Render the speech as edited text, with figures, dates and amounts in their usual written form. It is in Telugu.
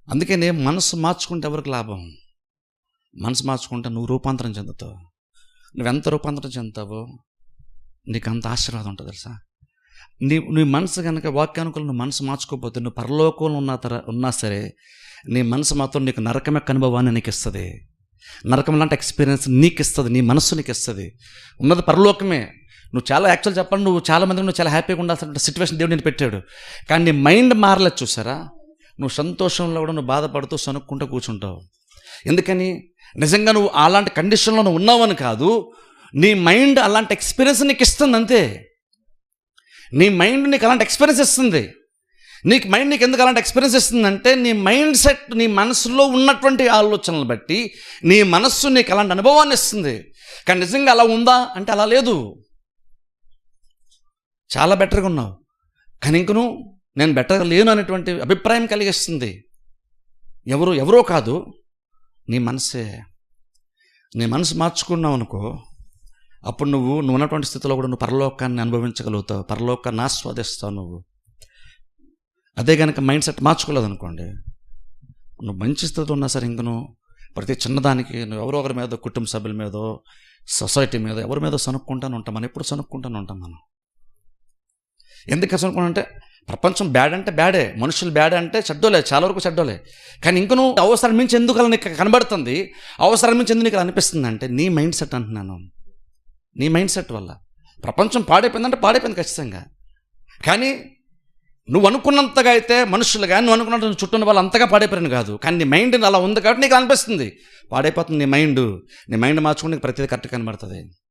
అందుకనే మనసు మార్చుకుంటే ఎవరికి లాభం? మనసు మార్చుకుంటే నువ్వు రూపాంతరం చెందుతావు. నువ్వెంత రూపాంతరం చెందుతావో నీకు అంత ఆశీర్వాదం ఉంటుంది తెలుసా. నీ మనసు కనుక వాక్యానుకూలం నువ్వు మనసు మార్చుకోకపోతే నువ్వు పరలోకంలో ఉన్నా సరే నీ మనసు మాత్రం నీకు నరకం యొక్క అనుభవాన్ని నీకు ఇస్తుంది. నరకం లాంటి ఎక్స్పీరియన్స్ నీకు ఇస్తుంది, నీ మనస్సు నీకు ఇస్తుంది. ఉన్నది పరలోకమే. నువ్వు చాలా యాక్చువల్ చెప్పాలి, నువ్వు చాలా మందికి నువ్వు చాలా హ్యాపీగా ఉండాల్సిన సిచ్యువేషన్ దేవుడు నేను పెట్టాడు. కానీ నీ మైండ్ మారలేదు చూసారా. నువ్వు సంతోషంలో కూడా నువ్వు బాధపడుతూ సనుక్కుంటూ కూర్చుంటావు. ఎందుకని? నిజంగా నువ్వు అలాంటి కండిషన్లో నువ్వు ఉన్నావని కాదు, నీ మైండ్ అలాంటి ఎక్స్పీరియన్స్ నీకు ఇస్తుంది అంతే. నీ మైండ్ నీకు అలాంటి ఎక్స్పీరియన్స్ ఇస్తుంది. మైండ్ నీకు ఎందుకు అలాంటి ఎక్స్పీరియన్స్ ఇస్తుందంటే నీ మైండ్ సెట్, నీ మనసులో ఉన్నటువంటి ఆలోచనలు బట్టి నీ మనస్సు నీకు అలాంటి అనుభవాన్ని ఇస్తుంది. కానీ నిజంగా అలా ఉందా అంటే అలా లేదు. చాలా బెటర్గా ఉన్నావు కానీ ఇంకను నేను బెటర్గా లేను అనేటువంటి అభిప్రాయం కలిగిస్తుంది. ఎవరో కాదు, నీ మనసే. నీ మనసు మార్చుకున్నావు అనుకో, అప్పుడు నువ్వు ఉన్నటువంటి స్థితిలో కూడా నువ్వు పరలోకాన్ని అనుభవించగలుగుతావు, పరలోకాన్ని ఆస్వాదిస్తావు నువ్వు. అదే కనుక మైండ్ సెట్ మార్చుకోలేదు అనుకోండి, నువ్వు మంచి స్థితిలో ఉన్నా సరే ఇంకను ప్రతి చిన్నదానికి నువ్వు ఎవరో ఒకరి మీద, కుటుంబ సభ్యుల మీదో సొసైటీ మీద ఎవరి మీద సనుక్కుంటాను ఉంటాం. మనం ఎప్పుడు సనుక్కుంటాను ఉంటాం. మనం ఎందుకు సనుక్కుంటే ప్రపంచం బ్యాడ్ అంటే బ్యాడే, మనుషులు బ్యాడ్ అంటే చెడ్డోలే, చాలా వరకు చెడ్డోలే. కానీ ఇంక నువ్వు అవసరం మించి ఎందుకు అలా నీకు కనబడుతుంది, అవసరం మించి ఎందుకు నీకు అనిపిస్తుంది అంటే నీ మైండ్ సెట్ అంటున్నాను. నీ మైండ్ సెట్ వల్ల ప్రపంచం పాడైపోయిందంటే పాడైపోయింది ఖచ్చితంగా. కానీ నువ్వు అనుకున్నంతగా అయితే మనుషులు కానీ నువ్వు అనుకున్నట్టు చుట్టూ వాళ్ళు అంతగా పాడైపోయాను కాదు. కానీ నీ మైండ్ అలా ఉంది కాబట్టి నీకు అనిపిస్తుంది పాడైపోతుంది. నీ మైండ్ మార్చుకుని నీకు ప్రతిదీ కరెక్ట్ కనబడుతుంది.